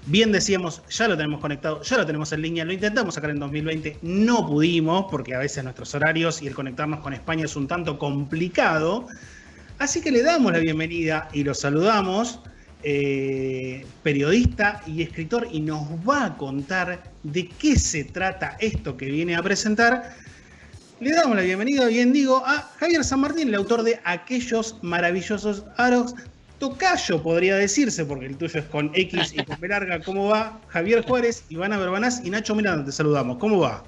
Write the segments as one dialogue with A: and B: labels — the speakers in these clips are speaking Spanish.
A: Bien decíamos, ya lo tenemos conectado, ya lo tenemos en línea, lo intentamos sacar en 2020, no pudimos porque a veces nuestros horarios y el conectarnos con España es un tanto complicado, así que le damos la bienvenida y lo saludamos, periodista y escritor, y nos va a contar de qué se trata esto que viene a presentar. Le damos la bienvenida, bien digo, a Javier San Martín, el autor de Aquellos Maravillosos Aros. Tocayo podría decirse, porque el tuyo es con X y con B larga. ¿Cómo va? Javier Juárez, Ivana Berbanás y Nacho Miranda, te saludamos. ¿Cómo va?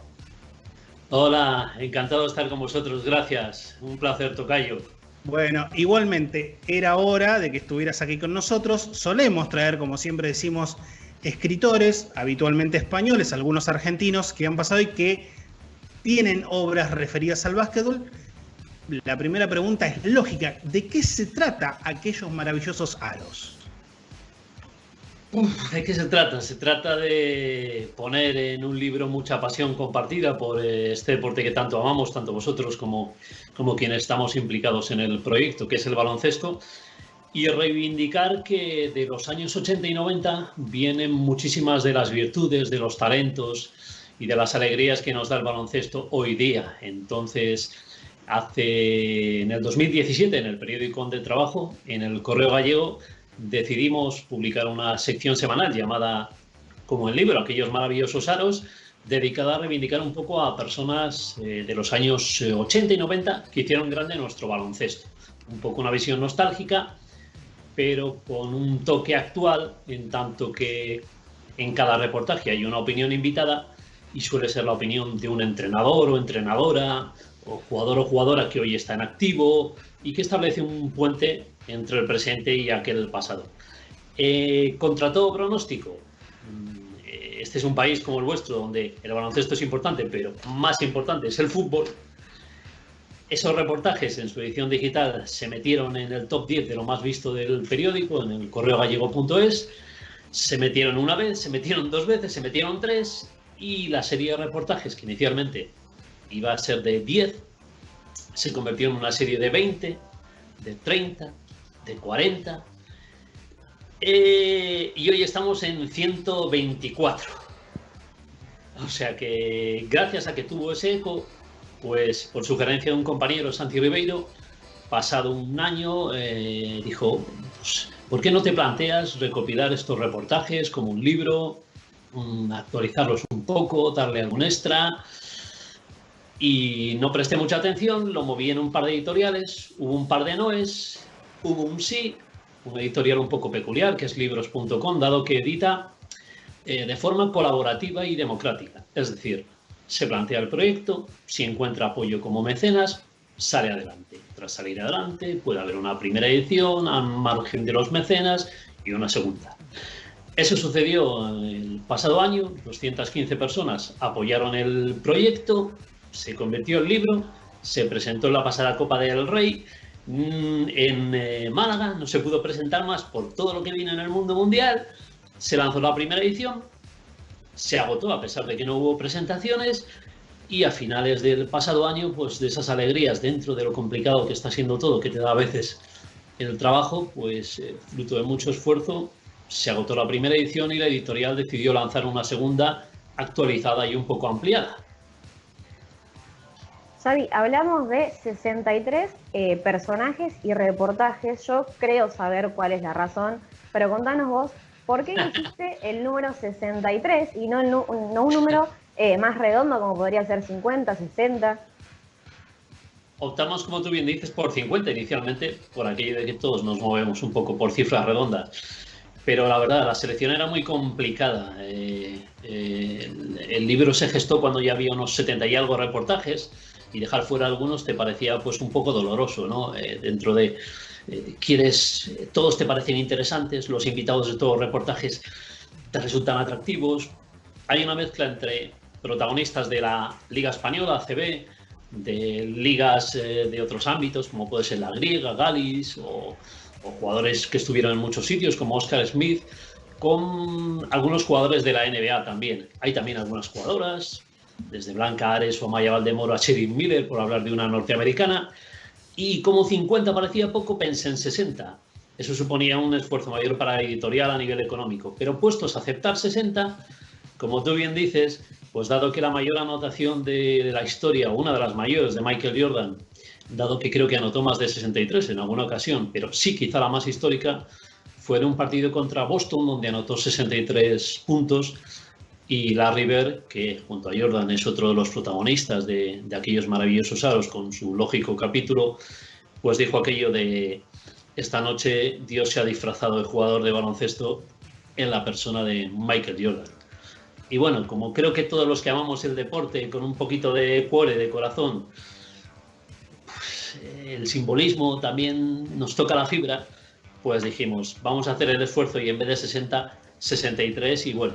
B: Hola, encantado de estar con vosotros, gracias. Un placer, tocayo.
A: Bueno, igualmente era hora de que estuvieras aquí con nosotros. Solemos traer, como siempre decimos, escritores, habitualmente españoles, algunos argentinos que han pasado y que tienen obras referidas al básquetbol. La primera pregunta es lógica. ¿De qué se trata Aquellos Maravillosos Aros?
B: ¿De qué se trata? Se trata de poner en un libro mucha pasión compartida por este deporte que tanto amamos, tanto vosotros como quienes estamos implicados en el proyecto, que es el baloncesto, y reivindicar que de los años 80 y 90 vienen muchísimas de las virtudes, de los talentos y de las alegrías que nos da el baloncesto hoy día. Entonces, en el 2017, en el periódico Onde Trabajo, en el Correo Gallego, decidimos publicar una sección semanal llamada, como el libro, Aquellos Maravillosos Aros, dedicada a reivindicar un poco a personas de los años 80 y 90 que hicieron grande nuestro baloncesto. Un poco una visión nostálgica, pero con un toque actual, en tanto que en cada reportaje hay una opinión invitada y suele ser la opinión de un entrenador o entrenadora, o jugador o jugadora que hoy está en activo y que establece un puente entre el presente y aquel pasado. Contra todo pronóstico, este es un país como el vuestro donde el baloncesto es importante, pero más importante es el fútbol. Esos reportajes en su edición digital se metieron en el top 10 de lo más visto del periódico, en el correogallego.es. Se metieron una vez, se metieron dos veces, se metieron tres, y la serie de reportajes que inicialmente iba a ser de 10, se convirtió en una serie de 20, de 30, de 40, y hoy estamos en 124. O sea que gracias a que tuvo ese eco, pues por sugerencia de un compañero, Santi Ribeiro, pasado un año, dijo, pues, ¿por qué no te planteas recopilar estos reportajes como un libro, actualizarlos un poco, darle algún extra? Y no presté mucha atención, lo moví en un par de editoriales, hubo un par de noes, hubo un sí, un editorial un poco peculiar, que es libros.com, dado que edita de forma colaborativa y democrática. Es decir, se plantea el proyecto, si encuentra apoyo como mecenas, sale adelante. Tras salir adelante, puede haber una primera edición al margen de los mecenas y una segunda. Eso sucedió el pasado año, 215 personas apoyaron el proyecto, se convirtió en libro, se presentó en la pasada Copa del Rey en Málaga, no se pudo presentar más por todo lo que vino en el mundo mundial, se lanzó la primera edición, se agotó a pesar de que no hubo presentaciones, y a finales del pasado año, pues de esas alegrías dentro de lo complicado que está siendo todo, que te da a veces el trabajo, pues fruto de mucho esfuerzo, se agotó la primera edición y la editorial decidió lanzar una segunda actualizada y un poco ampliada.
C: Xavi, hablamos de 63 personajes y reportajes. Yo creo saber cuál es la razón, pero contanos vos, ¿por qué elegiste el número 63 y no un número más redondo como podría ser 50, 60?
B: Optamos, como tú bien dices, por 50 inicialmente, por aquello de que todos nos movemos un poco por cifras redondas. Pero la verdad, la selección era muy complicada. El libro se gestó cuando ya había unos 70 y algo reportajes, y dejar fuera algunos te parecía pues un poco doloroso, ¿no? Dentro de todos te parecen interesantes, los invitados de todos los reportajes te resultan atractivos. Hay una mezcla entre protagonistas de la Liga Española, ACB, de ligas de otros ámbitos, como puede ser la griega, Galis, o jugadores que estuvieron en muchos sitios, como Oscar Smith, con algunos jugadores de la NBA también. Hay también algunas jugadoras, desde Blanca Ares o Maya Valdemoro a Sheryl Miller, por hablar de una norteamericana. Y como 50 parecía poco, pensé en 60. eso suponía un esfuerzo mayor para la editorial a nivel económico. Pero puestos a aceptar 60, como tú bien dices, pues dado que la mayor anotación de la historia, una de las mayores de Michael Jordan, dado que creo que anotó más de 63 en alguna ocasión, pero sí quizá la más histórica, fue en un partido contra Boston donde anotó 63 puntos, y Larry Bird, que junto a Jordan es otro de los protagonistas de aquellos maravillosos aros con su lógico capítulo, pues dijo aquello de: esta noche Dios se ha disfrazado de jugador de baloncesto en la persona de Michael Jordan. Y bueno, como creo que todos los que amamos el deporte con un poquito de cuore, de corazón, pues, el simbolismo también nos toca la fibra, pues dijimos, vamos a hacer el esfuerzo y en vez de 60, 63, y bueno,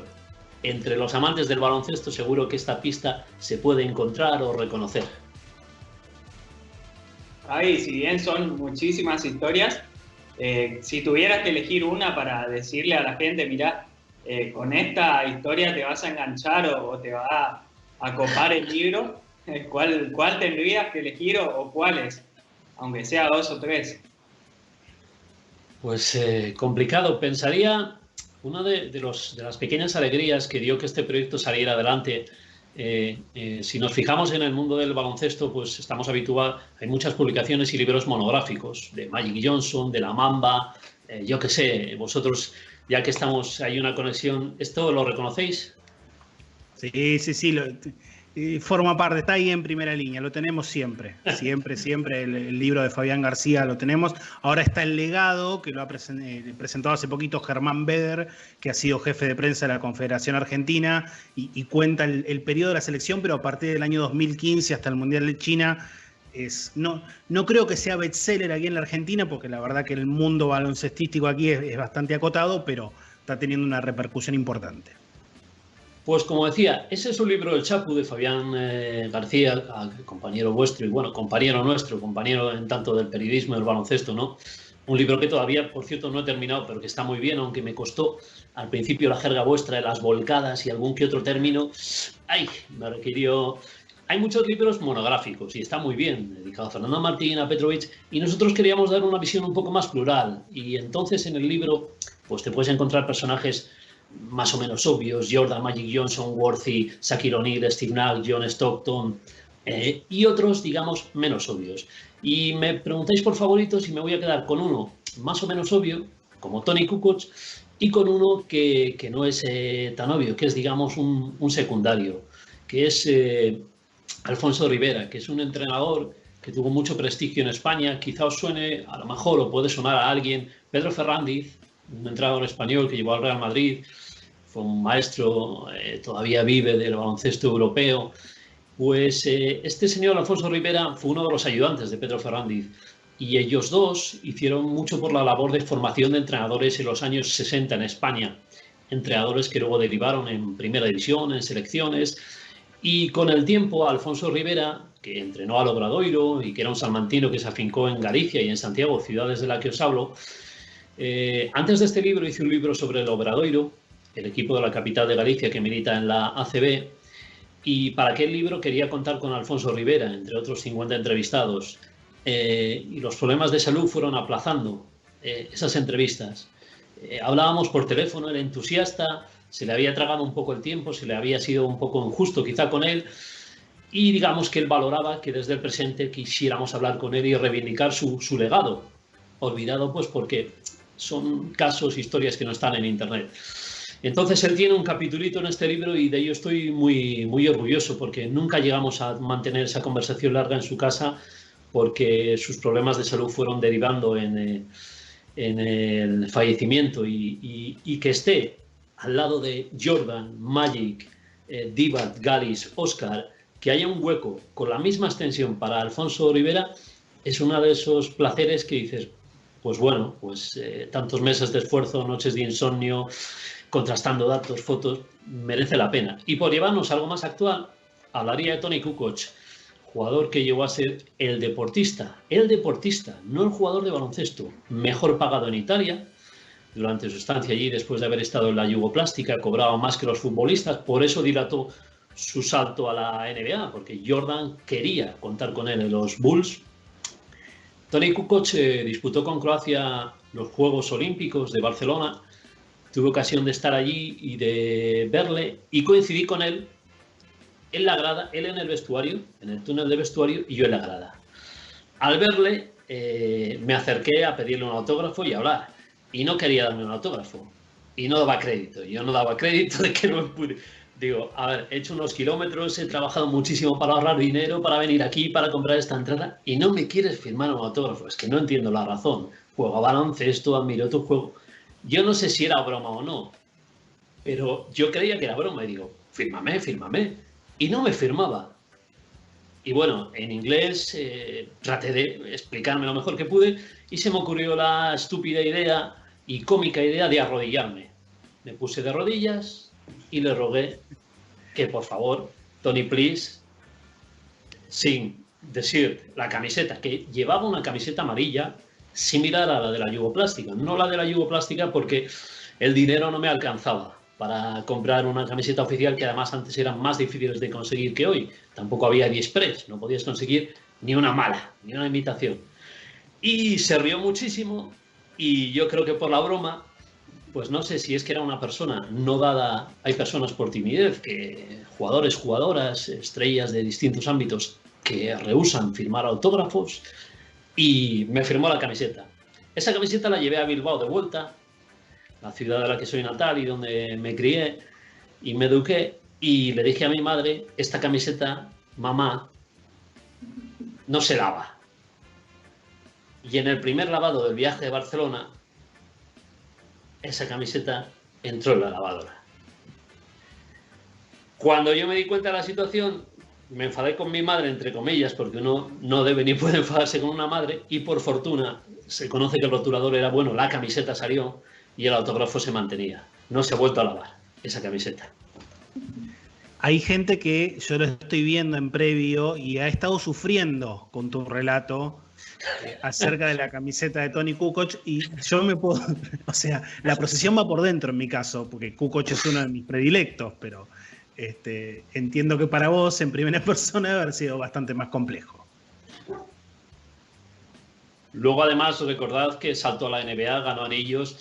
B: entre los amantes del baloncesto seguro que esta pista se puede encontrar o reconocer.
D: Ahí, si bien son muchísimas historias, si tuvieras que elegir una para decirle a la gente, mirá, con esta historia te vas a enganchar o te va a copar el libro, ¿cuál tendrías que elegir o cuáles? Aunque sea 2 o 3.
B: Pues complicado. Pensaría, una de las pequeñas alegrías que dio que este proyecto saliera adelante, si nos fijamos en el mundo del baloncesto, pues estamos habituados, hay muchas publicaciones y libros monográficos de Magic Johnson, de la Mamba, yo qué sé, vosotros, ya que hay una conexión, ¿esto lo reconocéis?
A: Sí, forma parte, está ahí en primera línea, lo tenemos siempre, el libro de Fabián García lo tenemos. Ahora está El Legado, que lo ha presentado hace poquito Germán Beder, que ha sido jefe de prensa de la Confederación Argentina, y cuenta el periodo de la selección, pero a partir del año 2015 hasta el Mundial de China. No creo que sea bestseller aquí en la Argentina, porque la verdad que el mundo baloncestístico aquí es bastante acotado, pero está teniendo una repercusión importante.
B: Pues como decía, ese es un libro del Chapu de Fabián García, compañero vuestro y bueno, compañero nuestro, compañero en tanto del periodismo y del baloncesto, ¿no? Un libro que todavía, por cierto, no he terminado, pero que está muy bien, aunque me costó al principio la jerga vuestra de las volcadas y algún que otro término. ¡Ay! Me requirió... Hay muchos libros monográficos y está muy bien, dedicado a Fernando Martín, a Petrovic, y nosotros queríamos dar una visión un poco más plural. Y entonces en el libro pues te puedes encontrar personajes más o menos obvios: Jordan, Magic Johnson, Worthy, Shaquille O'Neal, Steve Nash, John Stockton, y otros, digamos, menos obvios. Y me preguntáis por favoritos y me voy a quedar con uno más o menos obvio, como Tony Kukoc, y con uno que no es tan obvio, que es, digamos, un secundario, que es Alfonso Rivera, que es un entrenador que tuvo mucho prestigio en España. Quizá os suene, a lo mejor, o puede sonar a alguien, Pedro Ferrandiz, un entrenador español que llevó al Real Madrid, fue un maestro, todavía vive del baloncesto europeo. Pues este señor Alfonso Rivera fue uno de los ayudantes de Pedro Ferrandiz, y ellos dos hicieron mucho por la labor de formación de entrenadores en los años 60 en España, entrenadores que luego derivaron en primera división, en selecciones. Y con el tiempo, Alfonso Rivera, que entrenó al Obradoiro y que era un salmantino que se afincó en Galicia y en Santiago, ciudades de las que os hablo, antes de este libro hice un libro sobre el Obradoiro, el equipo de la capital de Galicia que milita en la ACB, y para aquel libro quería contar con Alfonso Rivera, entre otros 50 entrevistados, y los problemas de salud fueron aplazando esas entrevistas. Hablábamos por teléfono, era entusiasta, se le había tragado un poco el tiempo, se le había sido un poco injusto quizá con él, y digamos que él valoraba que desde el presente quisiéramos hablar con él y reivindicar su legado, olvidado pues porque son casos, historias que no están en internet. Entonces él tiene un capitulito en este libro y de ello estoy muy, muy orgulloso, porque nunca llegamos a mantener esa conversación larga en su casa porque sus problemas de salud fueron derivando en el fallecimiento, y que esté al lado de Jordan, Magic, Divac, Gallis, Oscar, que haya un hueco con la misma extensión para Alfonso Rivera, es uno de esos placeres que dices, pues bueno, pues tantos meses de esfuerzo, noches de insomnio, contrastando datos, fotos, merece la pena. Y por llevarnos a algo más actual, hablaría de Tony Kukoc, jugador que llegó a ser el deportista, no el jugador de baloncesto, mejor pagado en Italia. Durante su estancia allí, después de haber estado en la Yugoplástica, cobraba más que los futbolistas, por eso dilató su salto a la NBA, porque Jordan quería contar con él en los Bulls. Toni Kukoc disputó con Croacia los Juegos Olímpicos de Barcelona. Tuve ocasión de estar allí y de verle y coincidí con él en la grada, él en el vestuario, en el túnel de vestuario y yo en la grada. Al verle me acerqué a pedirle un autógrafo y a hablar y no quería darme un autógrafo y no daba crédito. Yo no daba crédito de que no pude. Digo, a ver, he hecho unos kilómetros, he trabajado muchísimo para ahorrar dinero, para venir aquí, para comprar esta entrada y no me quieres firmar un autógrafo. Es que no entiendo la razón. Juego a baloncesto, admiro tu juego. Yo no sé si era broma o no, pero yo creía que era broma y digo, fírmame, fírmame. Y no me firmaba. Y bueno, en inglés traté de explicarme lo mejor que pude y se me ocurrió la estúpida idea y cómica idea de arrodillarme. Me puse de rodillas y le rogué que por favor, Tony, please, sin decir la camiseta, que llevaba una camiseta amarilla similar a la de la Yugoplástica, no la de la Yugoplástica porque el dinero no me alcanzaba para comprar una camiseta oficial que además antes eran más difíciles de conseguir que hoy. Tampoco había AliExpress, no podías conseguir ni una mala, ni una imitación. Y se rió muchísimo y yo creo que por la broma, pues no sé si es que era una persona no dada, hay personas por timidez, que jugadores, jugadoras, estrellas de distintos ámbitos que rehúsan firmar autógrafos y me firmó la camiseta. Esa camiseta la llevé a Bilbao de vuelta, la ciudad de la que soy natal y donde me crié y me eduqué, y le dije a mi madre, esta camiseta, mamá, no se lava. Y en el primer lavado del viaje de Barcelona, esa camiseta entró en la lavadora. Cuando yo me di cuenta de la situación, me enfadé con mi madre, entre comillas, porque uno no debe ni puede enfadarse con una madre, y por fortuna se conoce que el rotulador era bueno, la camiseta salió y el autógrafo se mantenía. No se ha vuelto a lavar esa camiseta.
A: Hay gente que yo lo estoy viendo en previo y ha estado sufriendo con tu relato acerca de la camiseta de Toni Kukoc, y yo me puedo, o sea, la procesión va por dentro en mi caso, porque Kukoc es uno de mis predilectos, pero entiendo que para vos en primera persona debe haber sido bastante más complejo.
B: Luego además recordad que saltó a la NBA, ganó anillos.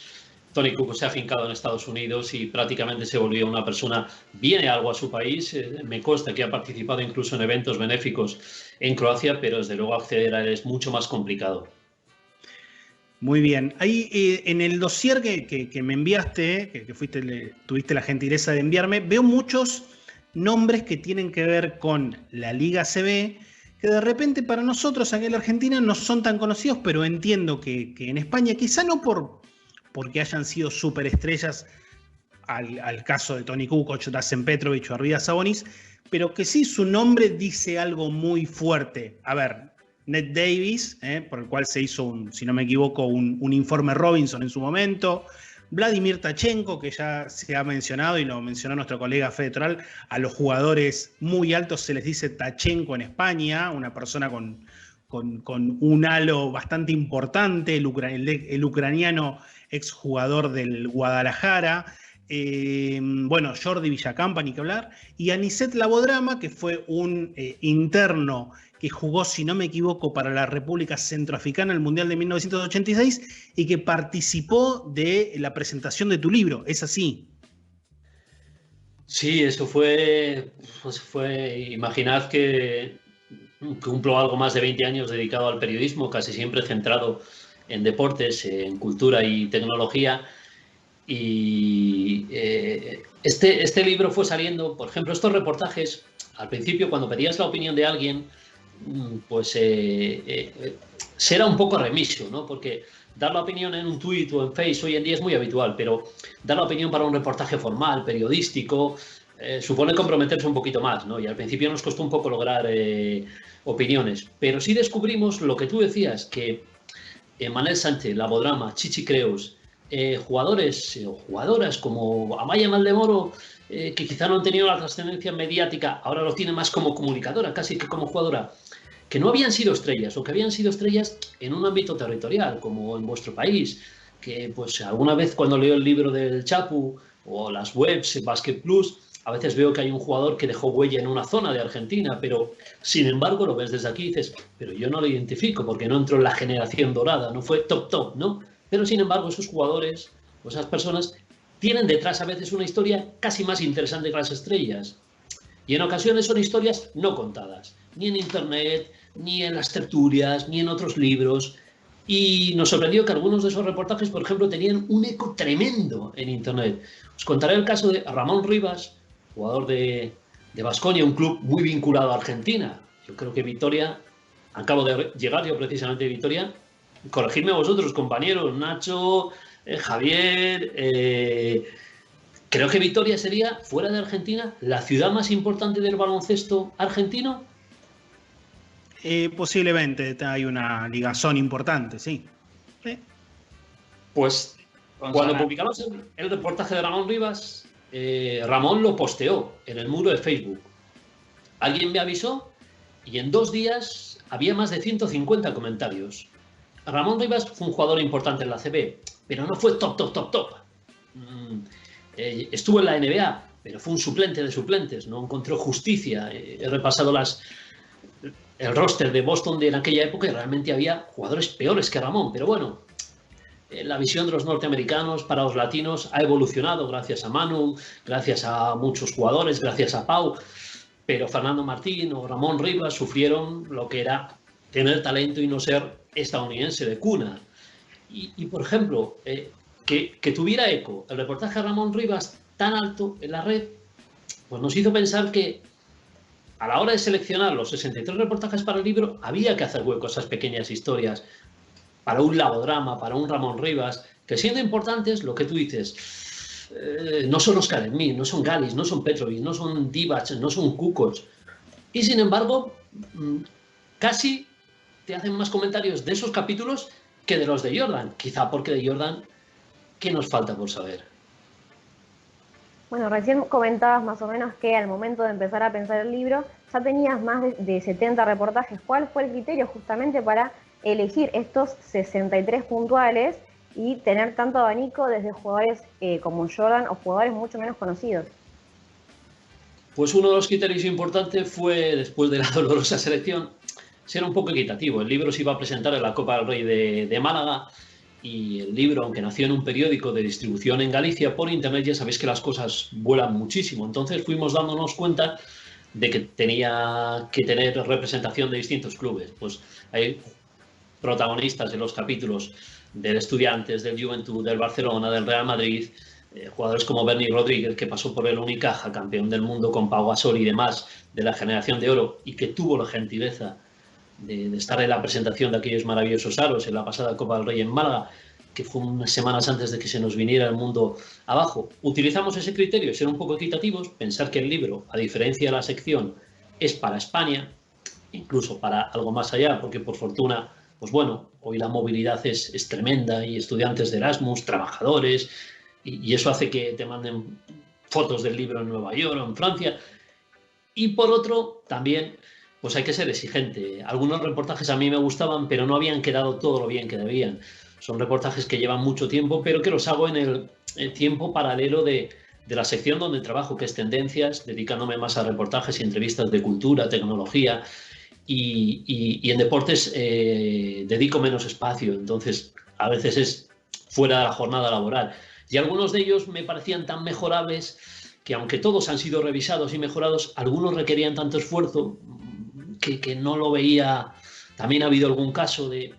B: Toni Kukoc se ha afincado en Estados Unidos y prácticamente se volvió una persona, viene algo a su país, me consta que ha participado incluso en eventos benéficos en Croacia, pero desde luego acceder a él es mucho más complicado.
A: Muy bien. Ahí en el dossier que me enviaste, que tuviste la gentileza de enviarme, veo muchos nombres que tienen que ver con la Liga CB, que de repente para nosotros aquí en la Argentina no son tan conocidos, pero entiendo que en España, quizá no porque hayan sido superestrellas al caso de Toni Kukoc, Drazen Petrovic o Arvidas Sabonis, pero que sí su nombre dice algo muy fuerte. A ver, Ned Davis, por el cual se hizo, si no me equivoco, un informe Robinson en su momento. Vladimir Tachenko, que ya se ha mencionado y lo mencionó nuestro colega Fede Toral, a los jugadores muy altos se les dice Tachenko en España, una persona con un halo bastante importante, el ucraniano exjugador del Guadalajara. Bueno, Jordi Villacampa, ni que hablar, y Aniset Labodrama, que fue un interno que jugó, si no me equivoco, para la República Centroafricana en el Mundial de 1986 y que participó de la presentación de tu libro. ¿Es así?
B: Sí, eso fue, imaginad que cumplo algo más de 20 años dedicado al periodismo, casi siempre centrado en deportes, en cultura y tecnología. Y este libro fue saliendo, por ejemplo, estos reportajes, al principio cuando pedías la opinión de alguien, pues será un poco remiso, ¿no? Porque dar la opinión en un tuit o en Face hoy en día es muy habitual, pero dar la opinión para un reportaje formal, periodístico, supone comprometerse un poquito más, ¿no? Y al principio nos costó un poco lograr opiniones, pero sí descubrimos lo que tú decías, que Manel Sánchez, Labodrama, Chichi Creus, jugadores o jugadoras como Amaya Maldemoro, que quizá no han tenido la trascendencia mediática, ahora lo tiene más como comunicadora, casi que como jugadora, que no habían sido estrellas o que habían sido estrellas en un ámbito territorial, como en vuestro país, que pues alguna vez cuando leo el libro del Chapu o las webs, Basket Plus, a veces veo que hay un jugador que dejó huella en una zona de Argentina, pero sin embargo lo ves desde aquí y dices, pero yo no lo identifico porque no entró en la generación dorada, no fue top, ¿no? Pero sin embargo esos jugadores o esas personas tienen detrás a veces una historia casi más interesante que las estrellas. Y en ocasiones son historias no contadas, ni en internet, ni en las tertulias, ni en otros libros. Y nos sorprendió que algunos de esos reportajes, por ejemplo, tenían un eco tremendo en internet. Os contaré el caso de Ramón Rivas, jugador de Baskonia, un club muy vinculado a Argentina. Yo creo que Vitoria, acabo de llegar yo precisamente de Vitoria, corregidme vosotros, compañeros, Nacho, Javier, creo que Vitoria sería, fuera de Argentina, la ciudad más importante del baloncesto argentino.
A: Posiblemente hay una ligazón importante, sí.
B: Pues cuando publicamos el reportaje de Ramón Rivas, Ramón lo posteó en el muro de Facebook. Alguien me avisó y en 2 días había más de 150 comentarios. Ramón Rivas fue un jugador importante en la CB, pero no fue top. Estuvo en la NBA, pero fue un suplente de suplentes, no encontró justicia. He repasado el roster de Boston de en aquella época y realmente había jugadores peores que Ramón, pero bueno, la visión de los norteamericanos para los latinos ha evolucionado gracias a Manu, gracias a muchos jugadores, gracias a Pau, pero Fernando Martín o Ramón Rivas sufrieron lo que era tener talento y no ser estadounidense de cuna. Y por ejemplo, que tuviera eco el reportaje de Ramón Rivas tan alto en la red, pues nos hizo pensar que a la hora de seleccionar los 63 reportajes para el libro, había que hacer hueco a esas pequeñas historias para un Labodrama, para un Ramón Rivas, que siendo importantes, lo que tú dices, no son Oscar Emil, no son Galis, no son Petrovic, no son Divac, no son Kukoc. Y sin embargo, casi te hacen más comentarios de esos capítulos que de los de Jordan. Quizá porque de Jordan, ¿qué nos falta por saber?
C: Bueno, recién comentabas más o menos que al momento de empezar a pensar el libro ya tenías más de 70 reportajes. ¿Cuál fue el criterio justamente para elegir estos 63 puntuales y tener tanto abanico desde jugadores como Jordan o jugadores mucho menos conocidos?
B: Pues uno de los criterios importantes fue, después de la dolorosa selección, ser un poco equitativo. El libro se iba a presentar en la Copa del Rey de Málaga. Y el libro, aunque nació en un periódico de distribución en Galicia, por internet ya sabéis que las cosas vuelan muchísimo. Entonces fuimos dándonos cuenta de que tenía que tener representación de distintos clubes. Pues hay protagonistas en los capítulos del Estudiantes, del Juventud, del Barcelona, del Real Madrid, jugadores como Bernie Rodríguez, que pasó por el Unicaja, campeón del mundo con Pau Gasol y demás, de la generación de oro, y que tuvo la gentileza de estar en la presentación de aquellos maravillosos aros en la pasada Copa del Rey en Málaga, que fue unas semanas antes de que se nos viniera el mundo abajo. Utilizamos ese criterio, ser un poco equitativos, pensar que el libro, a diferencia de la sección, es para España, incluso para algo más allá, porque por fortuna, pues bueno, hoy la movilidad es tremenda y estudiantes de Erasmus, trabajadores, y eso hace que te manden fotos del libro en Nueva York o en Francia. Y por otro, también pues hay que ser exigente. Algunos reportajes a mí me gustaban, pero no habían quedado todo lo bien que debían. Son reportajes que llevan mucho tiempo, pero que los hago en el tiempo paralelo de la sección donde trabajo, que es Tendencias, dedicándome más a reportajes y entrevistas de cultura, tecnología, y en deportes dedico menos espacio. Entonces, a veces es fuera de la jornada laboral. Y algunos de ellos me parecían tan mejorables que, aunque todos han sido revisados y mejorados, algunos requerían tanto esfuerzo que no lo veía. También ha habido algún caso de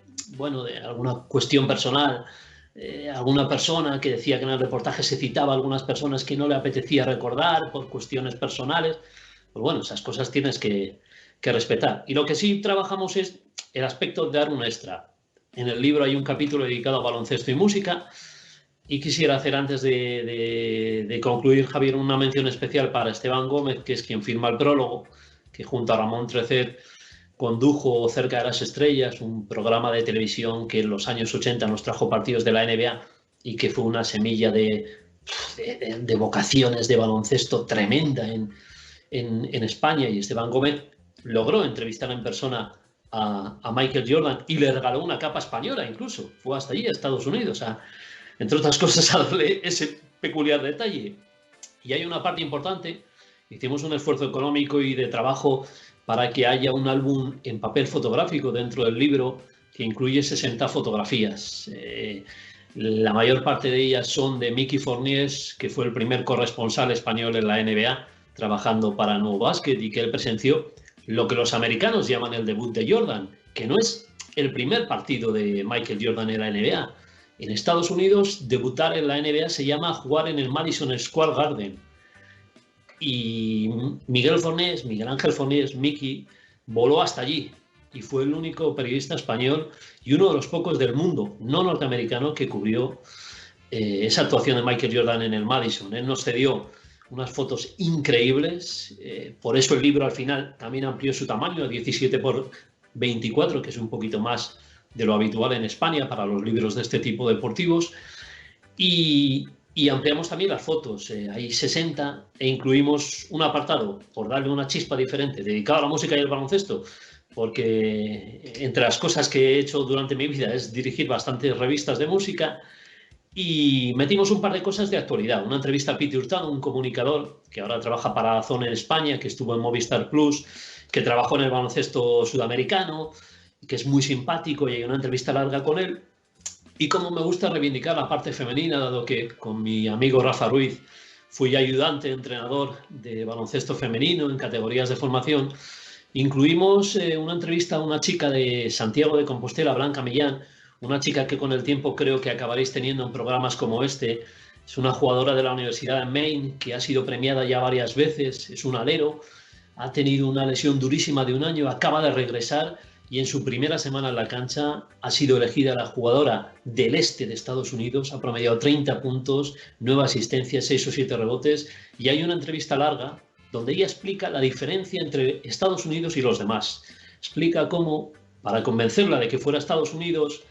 B: alguna cuestión personal, alguna persona que decía que en el reportaje se citaba a algunas personas que no le apetecía recordar por cuestiones personales. Pues bueno, esas cosas tienes que respetar. Y lo que sí trabajamos es el aspecto de dar un extra. En el libro hay un capítulo dedicado a baloncesto y música, y quisiera hacer, antes de concluir, Javier, una mención especial para Esteban Gómez, que es quien firma el prólogo, que junto a Ramón Trecet condujo Cerca de las Estrellas, un programa de televisión que en los años 80 nos trajo partidos de la NBA y que fue una semilla de vocaciones de baloncesto tremenda en España. Y Esteban Gómez logró entrevistar en persona a Michael Jordan y le regaló una capa española, incluso. Fue hasta allí, a Estados Unidos, entre otras cosas, a darle ese peculiar detalle. Y hay una parte importante Hicimos un esfuerzo económico y de trabajo para que haya un álbum en papel fotográfico dentro del libro que incluye 60 fotografías. La mayor parte de ellas son de Mickey Forniés, que fue el primer corresponsal español en la NBA, trabajando para Nuevo Basket, y que él presenció lo que los americanos llaman el debut de Jordan, que no es el primer partido de Michael Jordan en la NBA. En Estados Unidos, debutar en la NBA se llama jugar en el Madison Square Garden. Y Miguel Ángel Forniés, Mickey, voló hasta allí y fue el único periodista español y uno de los pocos del mundo no norteamericano que cubrió esa actuación de Michael Jordan en el Madison. Él nos cedió unas fotos increíbles, por eso el libro al final también amplió su tamaño a 17 por 24, que es un poquito más de lo habitual en España para los libros de este tipo deportivos, y ampliamos también las fotos, hay 60, e incluimos un apartado, por darle una chispa diferente, dedicado a la música y al baloncesto, porque entre las cosas que he hecho durante mi vida es dirigir bastantes revistas de música, y metimos un par de cosas de actualidad. Una entrevista a Piti Hurtado, un comunicador que ahora trabaja para Zone en España, que estuvo en Movistar Plus, que trabajó en el baloncesto sudamericano, que es muy simpático, y hay una entrevista larga con él. Y como me gusta reivindicar la parte femenina, dado que con mi amigo Rafa Ruiz fui ayudante, entrenador de baloncesto femenino en categorías de formación, incluimos una entrevista a una chica de Santiago de Compostela, Blanca Millán, una chica que con el tiempo creo que acabaréis teniendo en programas como este. Es una jugadora de la Universidad de Maine que ha sido premiada ya varias veces, es un alero, ha tenido una lesión durísima de un año, acaba de regresar y en su primera semana en la cancha ha sido elegida la jugadora del este de Estados Unidos, ha promediado 30 puntos, 9 asistencias, 6 o 7 rebotes, y hay una entrevista larga donde ella explica la diferencia entre Estados Unidos y los demás. Explica cómo, para convencerla de que fuera a Estados Unidos,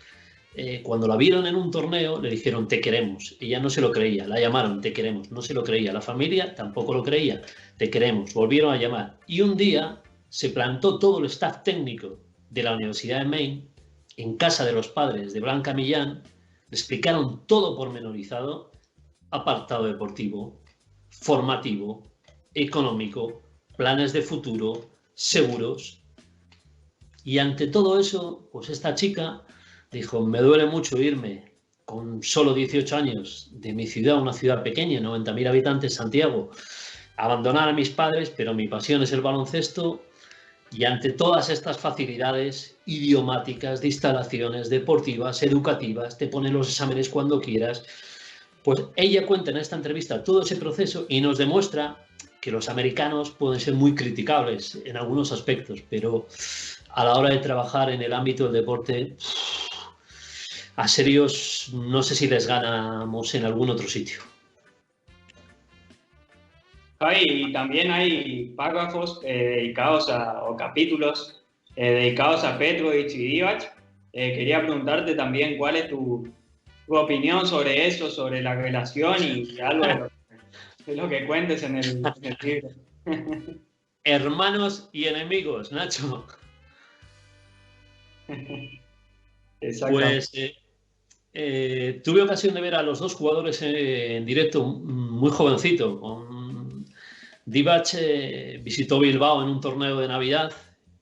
B: cuando la vieron en un torneo, le dijeron te queremos. Ella no se lo creía, la llamaron te queremos, no se lo creía. La familia tampoco lo creía, te queremos. Volvieron a llamar. Y un día se plantó todo el staff técnico de la Universidad de Maine en casa de los padres de Blanca Millán, le explicaron todo pormenorizado, apartado deportivo, formativo, económico, planes de futuro, seguros. Y ante todo eso, pues esta chica dijo, me duele mucho irme con solo 18 años de mi ciudad, una ciudad pequeña, 90.000 habitantes, Santiago, abandonar a mis padres, pero mi pasión es el baloncesto, y ante todas estas facilidades idiomáticas, de instalaciones deportivas, educativas, te ponen los exámenes cuando quieras, pues ella cuenta en esta entrevista todo ese proceso y nos demuestra que los americanos pueden ser muy criticables en algunos aspectos, pero a la hora de trabajar en el ámbito del deporte, a serios no sé si les ganamos en algún otro sitio.
D: Y también hay párrafos dedicados o capítulos dedicados a Petrovic y Divac. Quería preguntarte también cuál es tu opinión sobre eso, sobre la relación y algo de lo que cuentes en el libro.
B: Hermanos y enemigos, Nacho. Pues tuve ocasión de ver a los dos jugadores en directo muy jovencito. Divac visitó Bilbao en un torneo de Navidad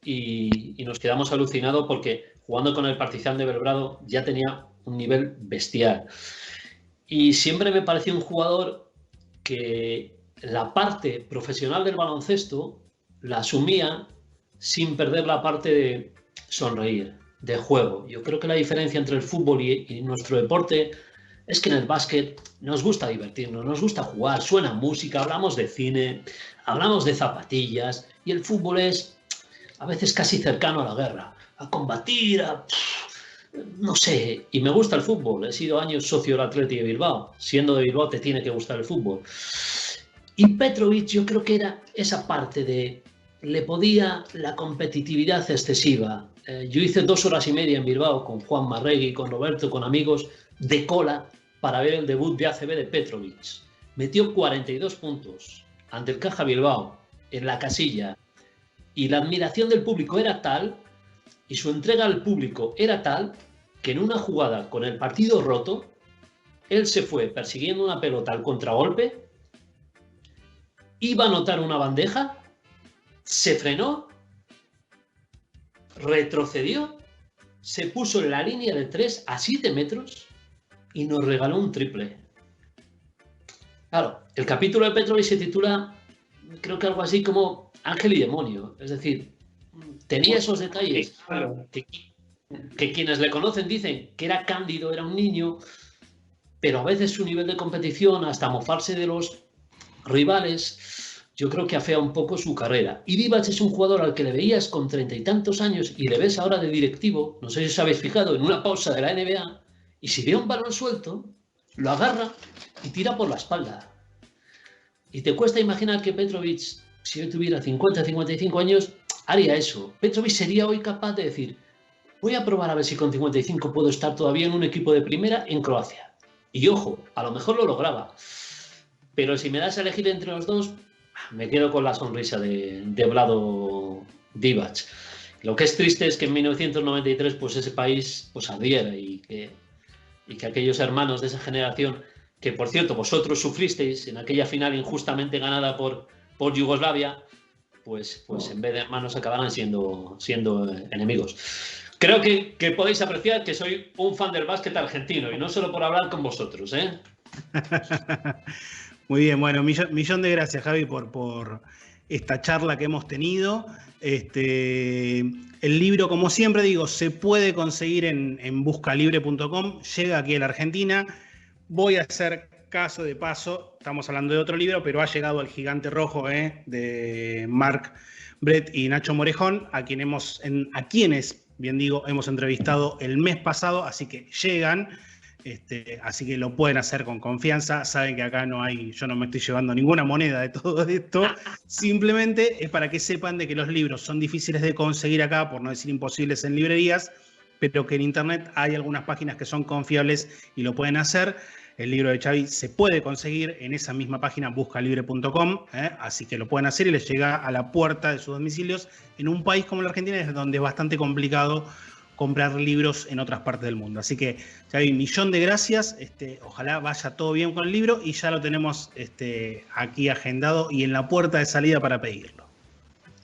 B: y nos quedamos alucinados porque jugando con el Partizan de Belgrado ya tenía un nivel bestial. Y siempre me pareció un jugador que la parte profesional del baloncesto la asumía sin perder la parte de sonreír, de juego. Yo creo que la diferencia entre el fútbol y nuestro deporte es que en el básquet nos gusta divertirnos, nos gusta jugar, suena música, hablamos de cine, hablamos de zapatillas, y el fútbol es a veces casi cercano a la guerra, a combatir, no sé, y me gusta el fútbol. He sido años socio del Athletic de Bilbao. Siendo de Bilbao te tiene que gustar el fútbol. Y Petrovic yo creo que era esa parte de... le podía la competitividad excesiva. Yo hice 2 horas y media en Bilbao con Juan Marregui, con Roberto, con amigos, de cola para ver el debut de ACB de Petrovic. Metió 42 puntos ante el Caja Bilbao, en la casilla. Y la admiración del público era tal, y su entrega al público era tal, que en una jugada con el partido roto, él se fue persiguiendo una pelota al contragolpe, iba a anotar una bandeja, se frenó, retrocedió, se puso en la línea de 3 a 7 metros y nos regaló un triple. Claro, el capítulo de Petrovic se titula, creo que algo así como Ángel y Demonio. Es decir, tenía esos detalles que quienes le conocen dicen que era cándido, era un niño, pero a veces su nivel de competición, hasta mofarse de los rivales, yo creo que afea un poco su carrera. Y Divac es un jugador al que le veías con 30 y tantos años y le ves ahora de directivo, no sé si os habéis fijado, en una pausa de la NBA, y si ve un balón suelto, lo agarra y tira por la espalda. Y te cuesta imaginar que Petrovic, si hoy tuviera 50, 55 años, haría eso. Petrovic sería hoy capaz de decir, voy a probar a ver si con 55 puedo estar todavía en un equipo de primera en Croacia. Y ojo, a lo mejor lo lograba. Pero si me das a elegir entre los dos, me quedo con la sonrisa de Vlado Divac. Lo que es triste es que en 1993 pues ese país pues ardiera y que aquellos hermanos de esa generación, que por cierto vosotros sufristeis en aquella final injustamente ganada por Yugoslavia, pues en vez de hermanos acabaran siendo enemigos. Creo que podéis apreciar que soy un fan del básquet argentino y no solo por hablar con vosotros, ¿eh?
A: Muy bien, bueno, millón de gracias, Javi, por esta charla que hemos tenido. El libro, como siempre digo, se puede conseguir en buscalibre.com, llega aquí a la Argentina. Voy a hacer caso de paso, estamos hablando de otro libro, pero ha llegado El Gigante Rojo, de Marc Brett y Nacho Morejón, a quienes, bien digo, hemos entrevistado el mes pasado, así que llegan. Así que lo pueden hacer con confianza. Saben que acá yo no me estoy llevando ninguna moneda de todo esto. Simplemente es para que sepan de que los libros son difíciles de conseguir acá, por no decir imposibles en librerías, pero que en internet hay algunas páginas que son confiables y lo pueden hacer. El libro de Xavi se puede conseguir en esa misma página, buscalibre.com, así que lo pueden hacer y les llega a la puerta de sus domicilios en un país como la Argentina, es donde es bastante complicado comprar libros en otras partes del mundo. Así que, Xavi, millón de gracias. Ojalá vaya todo bien con el libro y ya lo tenemos aquí agendado y en la puerta de salida para pedirlo.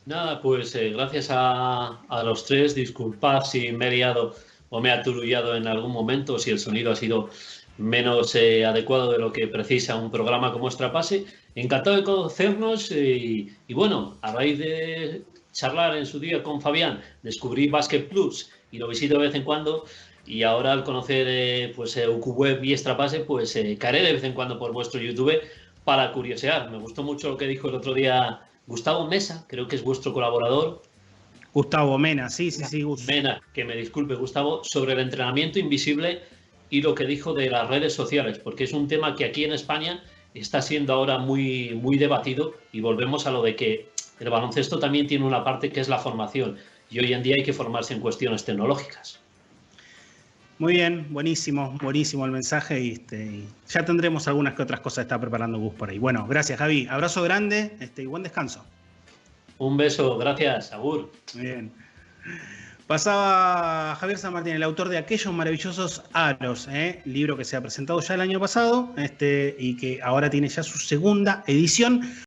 B: Nada, pues gracias a los tres. Disculpad si me he liado o me he aturullado en algún momento, si el sonido ha sido menos adecuado de lo que precisa un programa como Extrapase. Encantado de conocernos y bueno, a raíz de charlar en su día con Fabián, descubrí Basket Plus y lo visito de vez en cuando, y ahora al conocer UQWeb y Extrapase, pues caeré de vez en cuando por vuestro YouTube para curiosear. Me gustó mucho lo que dijo el otro día Gustavo Mesa, creo que es vuestro colaborador.
A: Gustavo Mena, sí.
B: Mena, que me disculpe Gustavo, sobre el entrenamiento invisible y lo que dijo de las redes sociales, porque es un tema que aquí en España está siendo ahora muy, muy debatido, y volvemos a lo de que el baloncesto también tiene una parte que es la formación, y hoy en día hay que formarse en cuestiones tecnológicas.
A: Muy bien, buenísimo el mensaje y ya tendremos algunas que otras cosas que está preparando Gus por ahí. Bueno, gracias Javi, abrazo grande y buen descanso.
B: Un beso, gracias, agur.
A: Muy bien. Pasaba Javier San Martín, el autor de Aquellos Maravillosos Aros, libro que se ha presentado ya el año pasado y que ahora tiene ya su segunda edición.